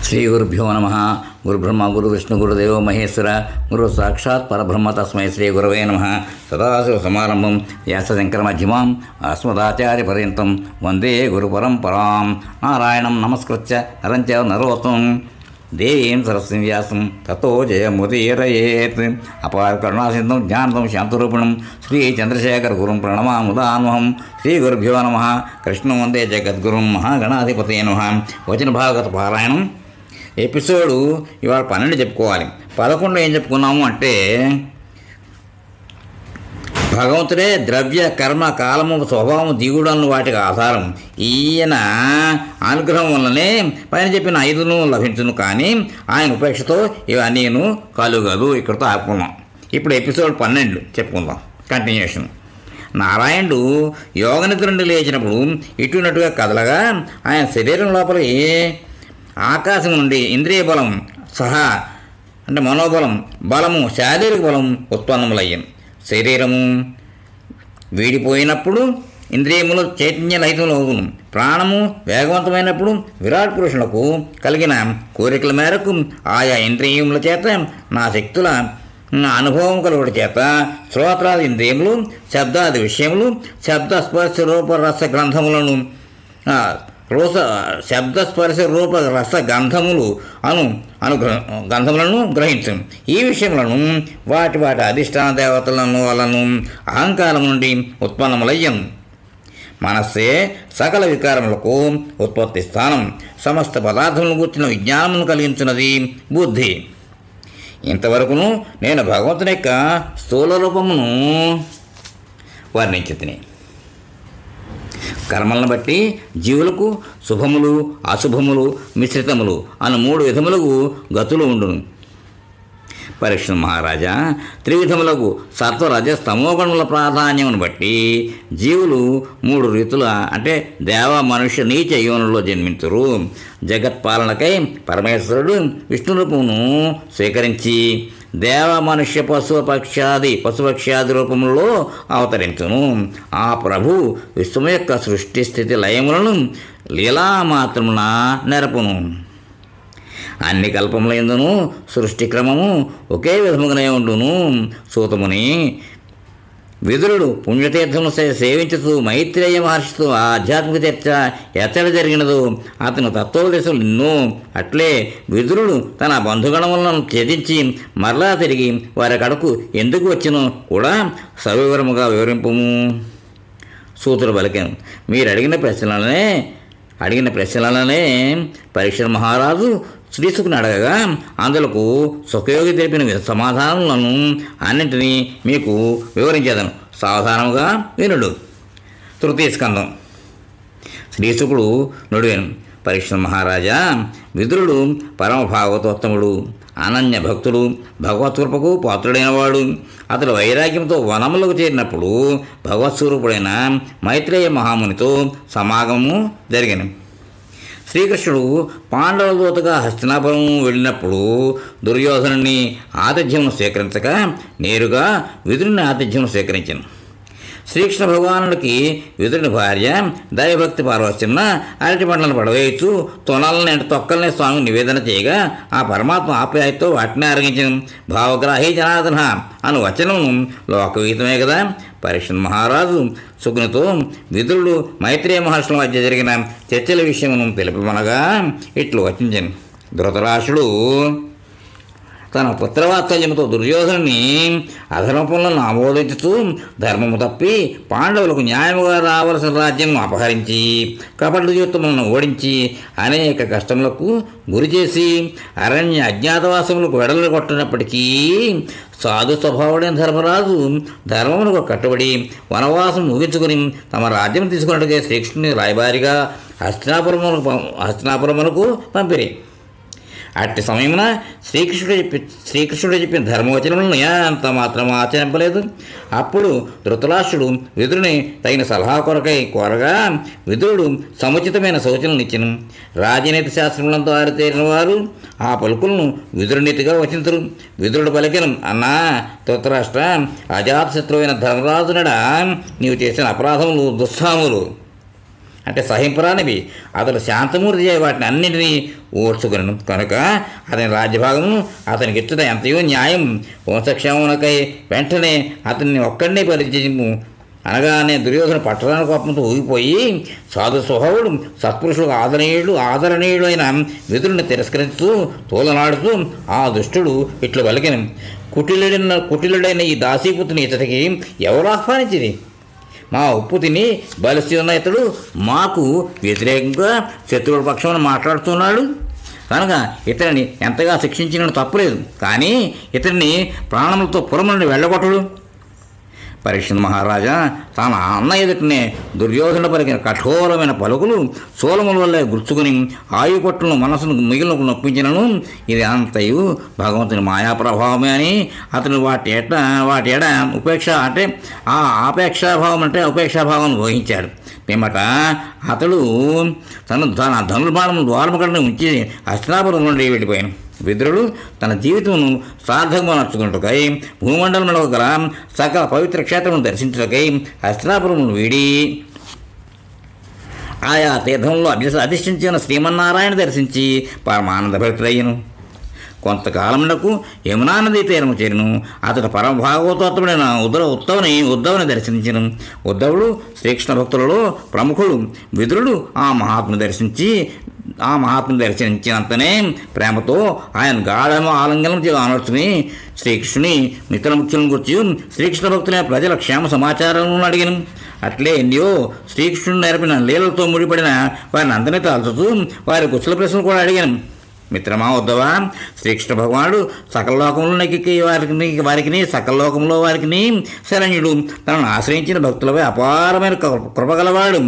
శ్రీ గురుభ్యో నమ. గురుబ్రహ్మ గురువిష్ణు గురుదేవో మహేశ్వర గురు సాక్షాత్ పరబ్రహ్మ తస్మై శ్రీ గురవే నమ. సదాశివ సమారంభం వ్యాసశంకర మధ్యమాం అస్మదాచార్య పర్యంతం వందే గురు పరంపరాం. నారాయణం నమస్కృత్య నరం చైవ నరోత్తమం దేవీం సరస్వతీం వ్యాసం తతో జయముదీరయేత్. అపార కరుణాసింధం జ్ఞానం శాంతరూపిణం శ్రీ చంద్రశేఖర గురుం ప్రణమాముదాన్వహం. శ్రీ గురుభ్యో నమ. కృష్ణం వందే జగద్గురుం మహాగణాధిపతే నమ. వచన భాగవత పారాయణం ఎపిసోడు ఇవాళ 12 చెప్పుకోవాలి. 11 ఏం చెప్పుకున్నాము అంటే, భగవంతుడే ద్రవ్య కర్మ కాలము స్వభావం దిగుడను వాటికి ఆధారం. ఈయన అనుగ్రహం వల్లనే పైన చెప్పిన 5 లభించును, కానీ ఆయన ఉపేక్షతో ఇవన్నీను కలుగదు. ఇక్కడితో ఆపుకున్నాం. ఇప్పుడు ఎపిసోడ్ 12 చెప్పుకుందాం, కంటిన్యూషన్. నారాయణుడు యోగనిద్ర నుండి లేచినప్పుడు ఇటున్నట్టుగా కదలగా ఆయన శరీరం లోపల ఆకాశం నుండి ఇంద్రియ బలం సహా అంటే మనోబలం, బలము, శారీరక బలం ఉత్పన్నములయ్యాను. శరీరము వీడిపోయినప్పుడు ఇంద్రియములు చైతన్యరహితములు అవును. ప్రాణము వేగవంతమైనప్పుడు విరాట్ పురుషులకు కలిగిన కోరికల మేరకు ఆయా ఇంద్రియముల చేత నా శక్తుల అనుభవం కలుగుట చేత శ్రోత్రాది ఇంద్రియములు, శబ్దాది విషయములు, శబ్ద స్పర్శ రూప రస గ్రంథములను శబ్దస్పర్శ రూప రస గంధములు గంధములను గ్రహించు. ఈ విషయములను వాటి అధిష్టాన దేవతలను వలను అహంకారం నుండి ఉత్పన్నములయ్యను. మనస్సే సకల వికారములకు ఉత్పత్తి స్థానం. సమస్త పదార్థములను కూర్చిన విజ్ఞానమును కలిగించున్నది బుద్ధి. ఇంతవరకును నేను భగవంతుని యొక్క స్థూల రూపమును వర్ణించితిని. కర్మలను బట్టి జీవులకు శుభములు, అశుభములు, మిశ్రితములు అను 3 విధములకు గతులు ఉండును. పరీక్ష మహారాజా, త్రివిధములకు సత్వ రజ స్తమోగుణముల ప్రాధాన్యమును బట్టి జీవులు 3 రీతుల అంటే దేవ, మనుష్య, నీచ యోనుల్లో జన్మించరు. జగత్పాలనకై పరమేశ్వరుడు విష్ణు రూపమును స్వీకరించి దేవ, మనుష్య, పశుపక్ష్యాది రూపములలో అవతరించును. ఆ ప్రభు విశ్వము యొక్క సృష్టి స్థితి లయములను లీలామాత్రమున నెరపును. అన్ని కల్పములందును సృష్టి క్రమము ఒకే విధముగానే ఉండును. సూతముని విదురుడు పుణ్యతీర్థమును సేవించుతూ మైత్రేయ మహర్షితో ఆధ్యాత్మిక చర్చ ఎచ్చడి జరిగినదో అతను తత్వోపదేశం ఎన్నో. అట్లే విదురుడు తన బంధుగణములను ఛేదించి మరలా తిరిగి వారి కడకు ఎందుకు వచ్చినో కూడా సవివరముగా వివరింపుము. సూతుడు పలికాను. మీరు అడిగిన ప్రశ్నలనే పరీక్ష మహారాజు శ్రీశుకుని అడగగా అందులకు సుఖయోగి తెలిపిన సమాధానములను అన్నింటినీ మీకు వివరించేదను. సావధానముగా వినుడు. తృతీయ స్కందం. శ్రీశుకుడు నుడివేను. పరీక్ష మహారాజా, విదురుడు పరమ భాగవతోత్తముడు, అనన్య భక్తుడు, భగవత్కృపకు పాత్రుడైనవాడు. అతడు వైరాగ్యంతో వనములకు చేరినప్పుడు భగవత్స్వరూపుడైన మైత్రేయ మహామునితో సమాగమము జరిగిన. శ్రీకృష్ణుడు పాండవుల దూతగా హస్తినాపురం వెళ్ళినప్పుడు దుర్యోధనుని ఆతిథ్యమును స్వీకరించక నేరుగా విదురుని ఆతిథ్యమును స్వీకరించాను. శ్రీకృష్ణ భగవానుడికి విదురుని భార్య దైవభక్తి పార్వశ్యంన అరటి పండ్లను పడవేయచ్చు తొక్కల్ని స్వామి నివేదన చేయగా ఆ పరమాత్మ ఆప్యాయతో వాటిని అరగించను. భావగ్రాహి జనార్దన అను వచనము లోకగీతమే కదా. పరీక్ష మహారాజు శుకునితో విదురుడు మైత్రేయ మహర్షుల మధ్య జరిగిన చర్చల విషయమును తెలుపమనగా ఇట్లు వచించను. ధృతరాష్ట్రుడు తన పుత్రవాత్సల్యముతో దుర్యోధనుని అధర్మములను ఆమోదించుతూ ధర్మము తప్పి పాండవులకు న్యాయముగా రావలసిన రాజ్యమును అపహరించి కపటయుత్తములను ఓడించి అనేక కష్టములకు గురి చేసి అరణ్య అజ్ఞాతవాసములకు వెడలు కొట్టినప్పటికీ సాధు స్వభావుడైన ధర్మరాజు ధర్మమునకు కట్టుబడి వనవాసం ముగించుకుని తమ రాజ్యం తీసుకున్నట్టుగా శ్రీకృష్ణుని రాయబారిగా హస్తినాపురమునకు పంపిరి. అట్టి సమయమున శ్రీకృష్ణుడు చెప్పిన ధర్మవచనములను ఎంత మాత్రం ఆచరింపలేదు. అప్పుడు ధృతరాష్ట్రుడు విదురుని తగిన సలహా కొరకై కోరగా విదురుడు సముచితమైన సూచనలు ఇచ్చెను. రాజనీతి శాస్త్రములంతో ఆరితేరిన వారు ఆ పలుకులను విదురునీతిగా వచించరు. విదురుడు పలికెను, అన్నా ధృతరాష్ట్ర, అజాతశత్రువైన ధర్మరాజునడా నీవు చేసిన అపరాధములు దుస్సాములు అంటే సహింపురానివి. అతడు శాంతమూర్తి వాటిని అన్నింటినీ ఓర్చుకును కనుక అతని రాజ్యభాగము అతనికి ఇచ్చుట ఎంతయో న్యాయం. వంశక్షేమమునకై వెంటనే అతన్ని ఒక్కడినే పరిచయము అనగానే దుర్యోధన పట్టణ కోపంతో ఊగిపోయి సాధు స్వభావుడు సత్పురుషులకు ఆదరణీయుడు అయిన విదురుని తిరస్కరిస్తూ తోలనాడుతూ ఆ దుష్టుడు ఇట్లు పలికెను, కుటిలుడైన ఈ దాసీపుత్రుని ఇతడికి ఎవరు ఆహ్వానించింది? మా ఉప్పు తిని బలిస్తున్న ఇతడు మాకు వ్యతిరేకంగా శత్రువుల పక్షంలో మాట్లాడుతున్నాడు కనుక ఇతడిని ఎంతగా శిక్షించిన తప్పులేదు. కానీ ఇతడిని ప్రాణములతో పురం నుండి వెళ్ళగొట్టడు. పరీక్షిత్ మహారాజా తన అన్న ఎదుటనే దుర్యోధన పలికిన కఠోరమైన పలుకులు సోలముల వల్లే గుర్చుకుని ఆయుపట్టును మనసును మిగిలిన నొప్పించినను ఇది అంతయు భగవంతుని మాయా ప్రభావమే అని అతను వాటి ఎడ ఉపేక్ష అంటే ఆ ఆపేక్షాభావం అంటే ఉపేక్షాభావం వహించాడు. పిమ్మట అతడు తన ధనుర్బాణం ద్వారముఖండి ఉంచి హస్తినాపురం నుండి వెళ్ళిపోయాను. విదురుడు తన జీవితమును సార్థకంగా నడుచుకున్నట్టుకై భూమండలంలో గల సకల పవిత్ర క్షేత్రమును దర్శించుటకై హస్తినాపురమును వీడి ఆయా తీర్థంలో అధిష్ఠించిన శ్రీమన్నారాయణ దర్శించి పరమానంద భక్తుడయ్యను. కొంతకాలమునకు యమునా నదీ తీరము చేరును. అతడు పరమ భాగవతోత్తముడైన ఉద్ధవుని దర్శించను. ఉద్ధవుడు శ్రీకృష్ణ భక్తులలో ప్రముఖుడు. విదురుడు ఆ మహాత్ముని దర్శించినంతనే ప్రేమతో ఆయన గాఢము ఆలింగనం అనర్చుకుని శ్రీకృష్ణుని మిత్ర ముఖ్యులను గురించి శ్రీకృష్ణ భక్తులైన ప్రజల క్షేమ సమాచారాలను అడిగాను. అట్లే ఎన్నో శ్రీకృష్ణుడు నేర్పిన లీలలతో ముడిపడిన వారిని అందరినీ తాల్చుతూ వారి కుశల ప్రశ్నలు కూడా అడిగాను. మిత్రమా ఉద్ధవా, శ్రీకృష్ణ భగవానుడు సకల లోకంలో వారికి సకల లోకంలో వారికి శరణ్యుడు. తనను ఆశ్రయించిన భక్తులపై అపారమైన కృపగలవాడు.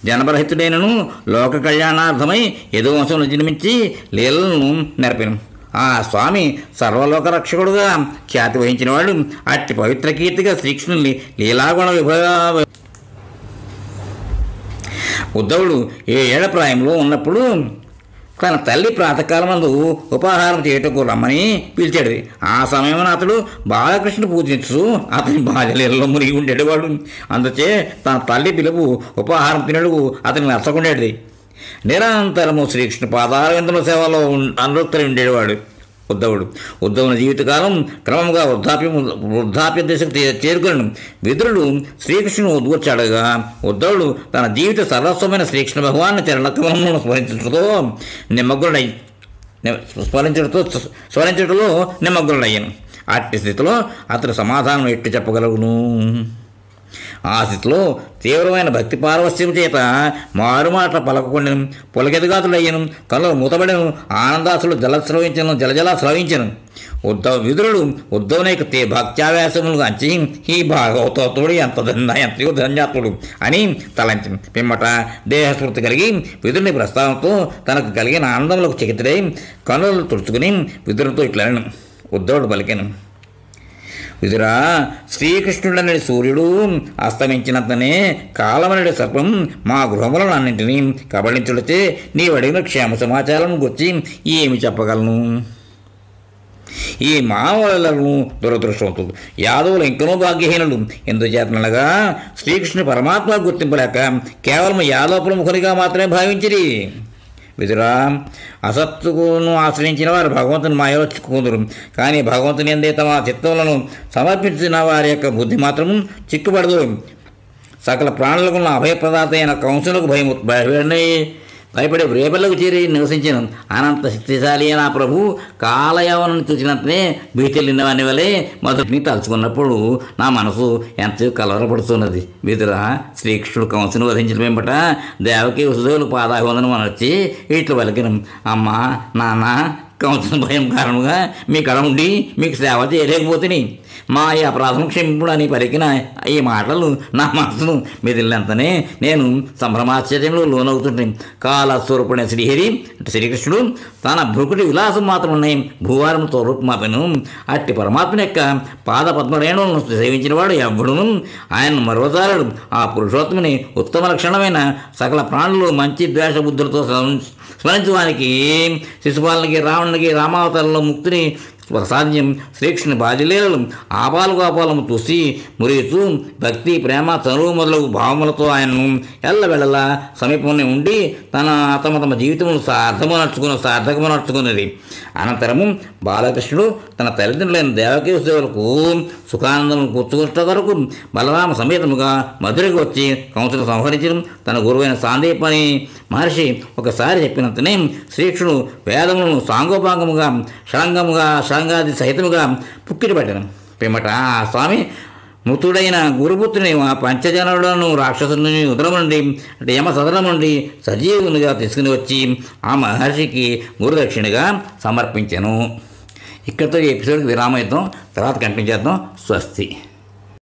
జనపరహితుడైనను లోక కళ్యాణార్థమై ఏదో వంశంలో జన్మించి లీలలను నెరపిను. ఆ స్వామి సర్వలోక రక్షకుడుగా ఖ్యాతి వహించినవాడు. అట్టి పవిత్ర కీర్తిగా శ్రీకృష్ణుని లీలాగుణ ఉద్ధవుడు 7 ఏళ్ల ప్రాయంలో ఉన్నప్పుడు తన తల్లి ప్రాతకాలమందు ఉపాహారం చేయటకు రమ్మని పిలిచాడు. ఆ సమయంలో అతడు బాలకృష్ణుడు పూజించు అతని బాల్యలీలలో మునిగి ఉండేవాడు. అందుచే తన తల్లి పిలుపు ఉపాహారం తినడు అతనికి నచ్చకుండేది. నిరంతరము శ్రీకృష్ణ పాదారవిందముల సేవలో అనురక్తులు ఉండేవాడు ఉద్ధవుని జీవితకాలం క్రమంగా వృద్ధాప్య దశకు చేరుకుని విదురుడు శ్రీకృష్ణుని ఉద్గొచ్చాడుగా ఉద్ధవుడు తన జీవిత సర్వస్వమైన శ్రీకృష్ణ భగవాన్ని చరణకమలను స్మరించడంలో నిమగ్నుడయ్యాను. అట్టి స్థితిలో అతడు సమాధానం ఎట్టు చెప్పగలవును? ఆ స్థితిలో తీవ్రమైన భక్తి పారవస్యం చేత మారుమాట పలకకుండా పొలకెదుగాతులయ్యను. కళ్ళు మూతబడిను. ఆనందాసులు జలజలా స్రవించను. విదురుడు ఉద్ధవుని భక్త్యావేశములు అంచి ఈ భాగవతోడు ఎంతయో ధన్యాత్ముడు అని తలంచి పిమ్మట దేహస్ఫూర్తి కలిగి విదురుని ప్రస్తావనతో తనకు కలిగిన ఆనందములకు చికిత్సై కన్నులు తుడుచుకుని విదురుతో ఇట్లను ఉద్ధవుడు పలికెను. విదురా, శ్రీకృష్ణుడనే సూర్యుడు అస్తమించినంతనే కాలమనడి సర్పం మా గృహములను అన్నింటినీ కబళించుడితే నీవు అడిగిన క్షేమ సమాచారం గురించి ఏమి చెప్పగలను? ఈ మానవులను దురదృష్టవంతులు యాదవులు ఇంకనూ భాగ్యహీనులు. ఎందుచేతనగా శ్రీకృష్ణుని పరమాత్మ గుర్తింపలేక కేవలం యాదవ ప్రముఖునిగా మాత్రమే భావించిరి. విదురా, అసత్తును ఆశ్రయించిన వారు భగవంతుని మాయలో చిక్కుకుందరు. కానీ భగవంతుని ఎందే తమ చిత్తములను సమర్పించిన వారి యొక్క బుద్ధి మాత్రము చిక్కుపడదు. సకల ప్రాణులకు అభయప్రదాత అయిన కంసులకు భయపడే రేపల్లకు చేరి నివసించిన అనంత శక్తిశాలి అయిన ప్రభు కాలయవనం చూసినంతనే భీతిల్లినవాని వలె మొదటిని తలుచుకున్నప్పుడు నా మనసు ఎంతో కలవరపడుతున్నది. విదురా, శ్రీకృష్ణుడు కంసును వధించిన వెంబట దేవకి వసుదేవులు పాదాభివందనం అనొచ్చి ఇట్లు పలికిన, అమ్మా నాన్న, కంసుని భయం కారణంగా మీ కడ ఉండి మీకు సేవ చేయలేకపోతుంది. మా ఈ అపరాధం క్షమింపుడు అని పలికిన ఈ మాటలు నా మనసును మెదిలినంతనే నేను సంభ్రమాశ్చర్యంలో లోనవుతుంటే కాలస్వరూపుడైన శ్రీహరి శ్రీకృష్ణుడు తన భృకుటి విలాసం మాత్రం ఉన్నాయి భూవారంతో రూపుమాపెను. అట్టి పరమాత్మ యొక్క పాద పద్మరేణులను సేవించిన వాడు ఎవ్వడును ఆయనను మరోసారడు. ఆ పురుషోత్తముని ఉత్తమ లక్షణమైన సకల ప్రాణులు మంచి ద్వేష బుద్ధులతో స్మరించడానికి శిశుపాలనకి రావణునికి రామావతారంలో ముక్తిని ప్రసాద్యం శ్రీకృష్ణుని బాల్యలీలలు ఆపాలుగాపాలము చూసి మురిస్తూ భక్తి ప్రేమ చనువు మొదలగు భావములతో ఆయనను ఎల్లవెళ్ళలా సమీపంలో ఉండి తమ జీవితమును సార్థకము నడుచుకున్నది. అనంతరము బాలకృష్ణుడు తన తల్లిదండ్రులైన దేవకీ వసుదేవులకు సుఖానందమును కూర్చుకున్న వరకు బలరామ సమేతముగా మధురకు వచ్చి కంసును సంహరించడం తన గురువైన సాందీపని మహర్షి ఒకసారి చెప్పినంతనే శ్రీకృష్ణుడు వేదములను సాంగోపాంగముగా షడంగాది సహితముగా పుక్కిటి పెట్టడం పిమ్మట ఆ స్వామి మృతుడైన గురుపుత్రుని పంచజనులను రాక్షసుని ఉదరం నుండి అంటే యమ సదనం నుండి సజీవునిగా తీసుకుని వచ్చి ఆ మహర్షికి గురుదక్షిణగా సమర్పించెను. ఇక్కడితో ఈ ఎపిసోడ్కి విరామం ఇద్దాం, తర్వాత కంటిన్యూ చేద్దాం. స్వస్తి.